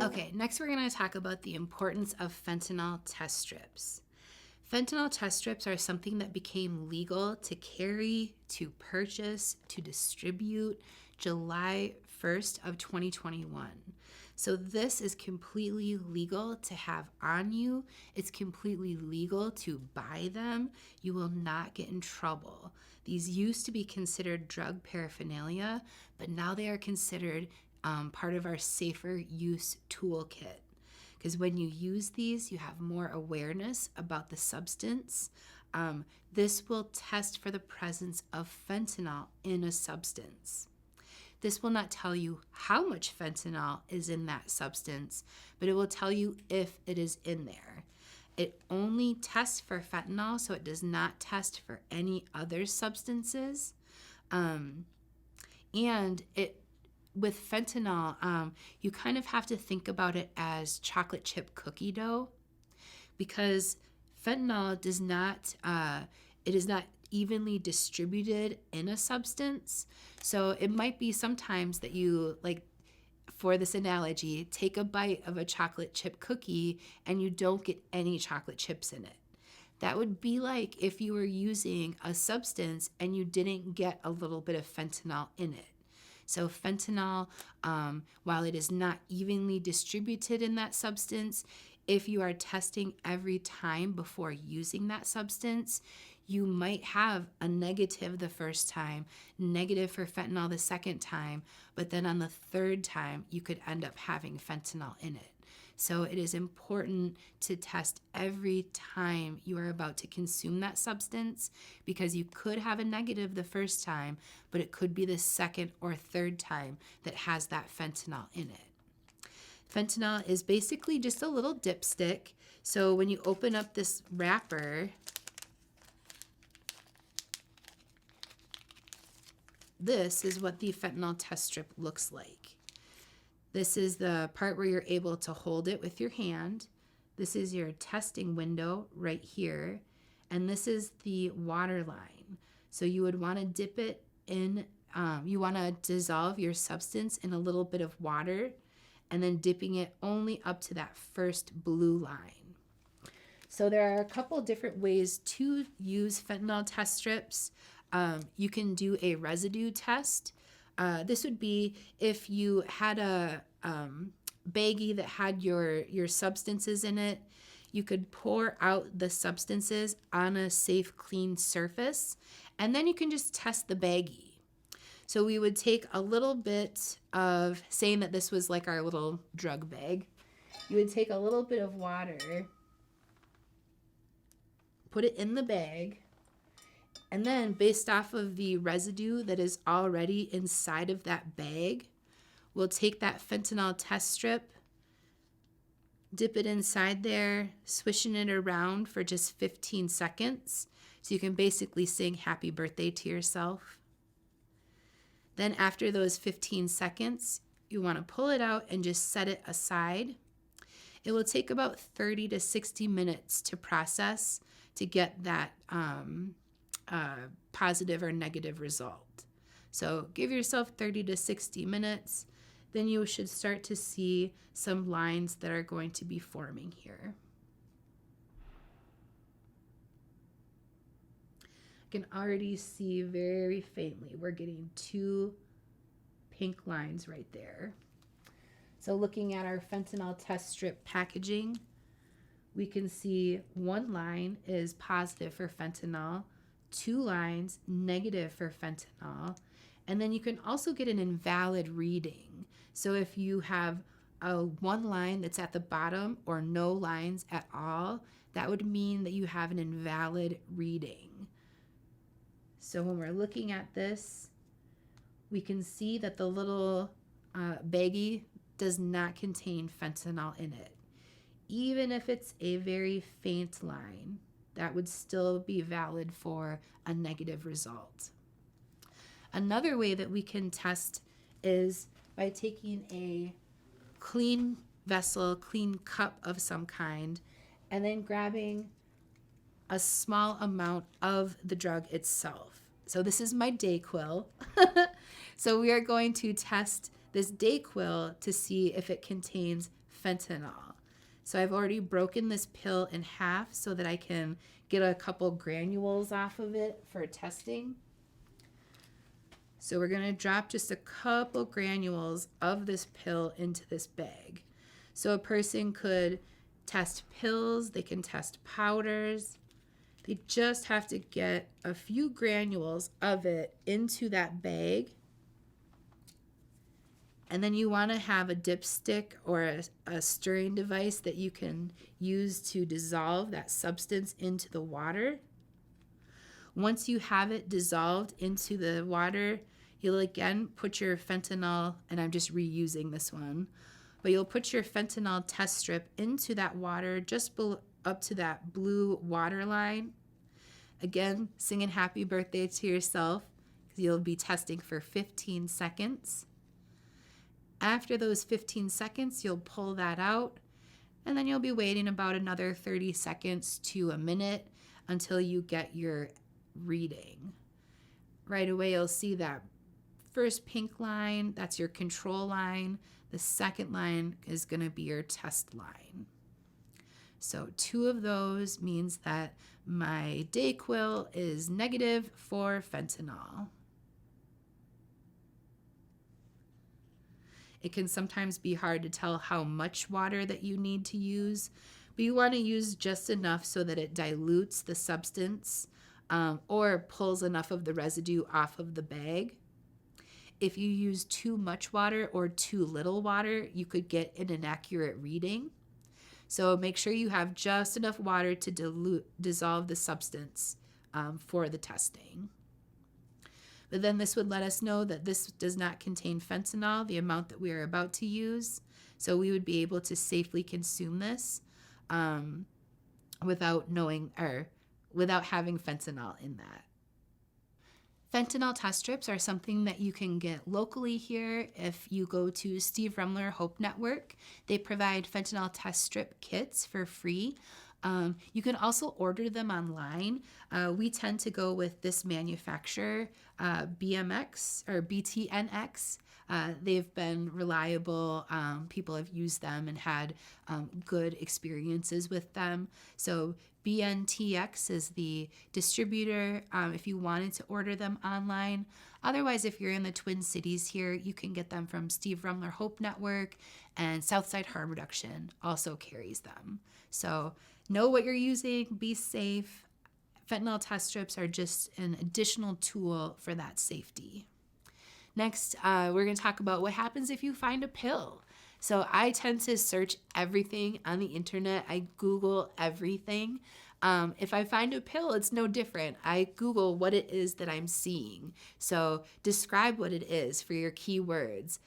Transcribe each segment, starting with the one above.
Okay, next we're going to talk about the importance of fentanyl test strips. Fentanyl test strips are something that became legal to carry, to purchase, to distribute July 1st of 2021. So this is completely legal to have on you. It's completely legal to buy them. You will not get in trouble. These used to be considered drug paraphernalia, but now they are considered part of our safer use toolkit. Because when you use these, you have more awareness about the substance. This will test for the presence of fentanyl in a substance. This will not tell you how much fentanyl is in that substance, but it will tell you if it is in there. It only tests for fentanyl, so it does not test for any other substances. With fentanyl, you kind of have to think about it as chocolate chip cookie dough, because fentanyl does not, it is not evenly distributed in a substance. So it might be sometimes that you, like, for this analogy, take a bite of a chocolate chip cookie and you don't get any chocolate chips in it. That would be like if you were using a substance and you didn't get a little bit of fentanyl in it. So fentanyl, while it is not evenly distributed in that substance, if you are testing every time before using that substance, you might have a negative the first time, negative for fentanyl the second time, but then on the third time, you could end up having fentanyl in it. So it is important to test every time you are about to consume that substance, because you could have a negative the first time, but it could be the second or third time that has that fentanyl in it. Fentanyl is basically just a little dipstick. So when you open up this wrapper, this is what the fentanyl test strip looks like. This is the part where you're able to hold it with your hand. This is your testing window right here. And this is the water line. So you would want to dip it in, you want to dissolve your substance in a little bit of water, and then dipping it only up to that first blue line. So there are a couple different ways to use fentanyl test strips. You can do a residue test. This would be if you had a baggie that had your substances in it. You could pour out the substances on a safe, clean surface, and then you can just test the baggie. So we would take a little bit of, saying that this was like our little drug bag, you would take a little bit of water, put it in the bag, and then based off of the residue that is already inside of that bag, we'll take that fentanyl test strip, dip it inside there, swishing it around for just 15 seconds. So you can basically sing happy birthday to yourself. Then after those 15 seconds, you want to pull it out and just set it aside. It will take about 30 to 60 minutes to process to get that positive or negative result. So give yourself 30 to 60 minutes, then you should start to see some lines that are going to be forming here. I can already see very faintly, we're getting 2 pink lines right there. So looking at our fentanyl test strip packaging, we can see 1 line is positive for fentanyl, 2 lines negative for fentanyl, and then you can also get an invalid reading. So if you have a 1 line that's at the bottom or no lines at all, that would mean that you have an invalid reading. So when we're looking at this, we can see that the little baggie does not contain fentanyl in it. Even if it's a very faint line, that would still be valid for a negative result. Another way that we can test is by taking a clean vessel, clean cup of some kind, and then grabbing a small amount of the drug itself. So this is my Dayquil. So we are going to test this Dayquil to see if it contains fentanyl. So I've already broken this pill in half so that I can get a couple granules off of it for testing. So we're going to drop just a couple granules of this pill into this bag. So a person could test pills, they can test powders. They just have to get a few granules of it into that bag. And then you want to have a dipstick or a stirring device that you can use to dissolve that substance into the water. Once you have it dissolved into the water, you'll again put your fentanyl, and I'm just reusing this one, but you'll put your fentanyl test strip into that water just up to that blue water line. Again, singing happy birthday to yourself because you'll be testing for 15 seconds. After those 15 seconds, you'll pull that out, and then you'll be waiting about another 30 seconds to a minute until you get your reading. Right away, you'll see that first pink line, that's your control line. The second line is going to be your test line. So 2 of those means that my Dayquil is negative for fentanyl. It can sometimes be hard to tell how much water that you need to use, but you want to use just enough so that it dilutes the substance or pulls enough of the residue off of the bag. If you use too much water or too little water, you could get an inaccurate reading. So make sure you have just enough water to dissolve the substance for the testing. But then this would let us know that this does not contain fentanyl, the amount that we are about to use. So we would be able to safely consume this without having fentanyl in that. Fentanyl test strips are something that you can get locally here if you go to Steve Remler Hope Network. They provide fentanyl test strip kits for free. You can also order them online. We tend to go with this manufacturer, BTNX. They've been reliable. People have used them and had good experiences with them. So BNTX is the distributor if you wanted to order them online. Otherwise, if you're in the Twin Cities here, you can get them from Steve Remler Hope Network, and Southside Harm Reduction also carries them. So know what you're using, be safe. Fentanyl test strips are just an additional tool for that safety. Next, we're going to talk about what happens if you find a pill. So I tend to search everything on the internet. I Google everything. If I find a pill, it's no different. I Google what it is that I'm seeing. So describe what it is for your keywords.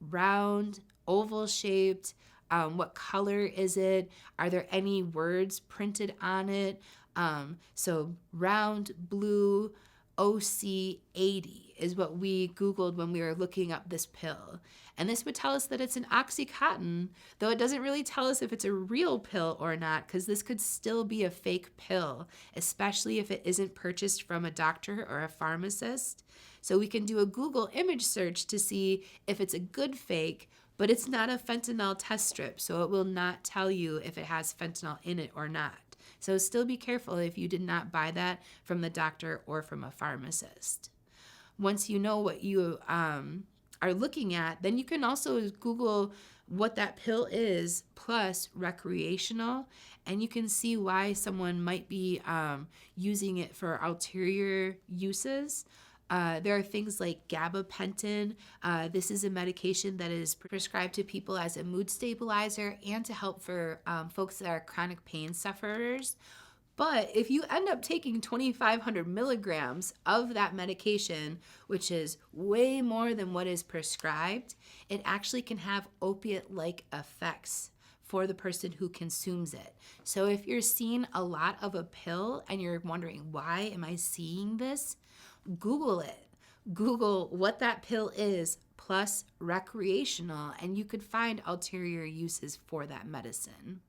Round, oval shaped, what color is it? Are there any words printed on it? So round, blue, OC80 is what we Googled when we were looking up this pill. And this would tell us that it's an Oxycontin, though it doesn't really tell us if it's a real pill or not, because this could still be a fake pill, especially if it isn't purchased from a doctor or a pharmacist. So we can do a Google image search to see if it's a good fake, but it's not a fentanyl test strip, so it will not tell you if it has fentanyl in it or not. So still be careful if you did not buy that from the doctor or from a pharmacist. Once you know what you are looking at, then you can also Google what that pill is plus recreational, and you can see why someone might be using it for ulterior uses. There are things like gabapentin. This is a medication that is prescribed to people as a mood stabilizer and to help for folks that are chronic pain sufferers. But if you end up taking 2,500 milligrams of that medication, which is way more than what is prescribed, it actually can have opiate-like effects for the person who consumes it. So if you're seeing a lot of a pill and you're wondering, why am I seeing this? Google it. Google what that pill is plus recreational, and you could find ulterior uses for that medicine.